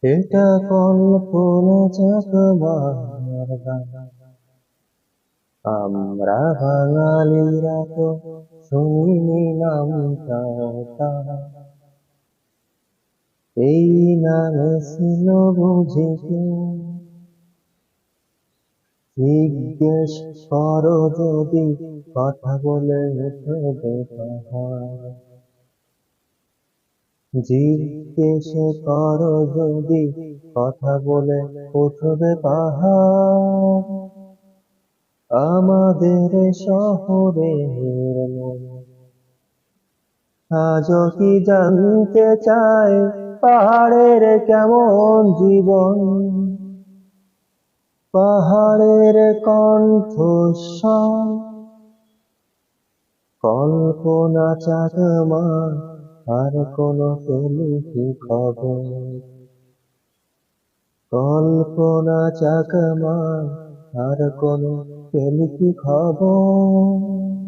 এটা কল্পনা চাকমার গান। আমরা বাঙালিরা তো শুনিনি নামটা তার। এই নামে ছিল বুঝি কেউ? জিজ্ঞেস করো যদি, কথা বলে উঠবে পাহাড়। জিজ্ঞেস করো যদি, কথা বলে উঠবে পাহাড়। আমাদের শহরের মন আজও কি জানতে চায় পাহাড়ের কেমন জীবন। পাহাড়ের কণ্ঠস্বর কল্পনা চাকমা, আর কোনো পেলি কি খবর? কল্পনা চাকমা, আর কোনো পেলি কি খবর?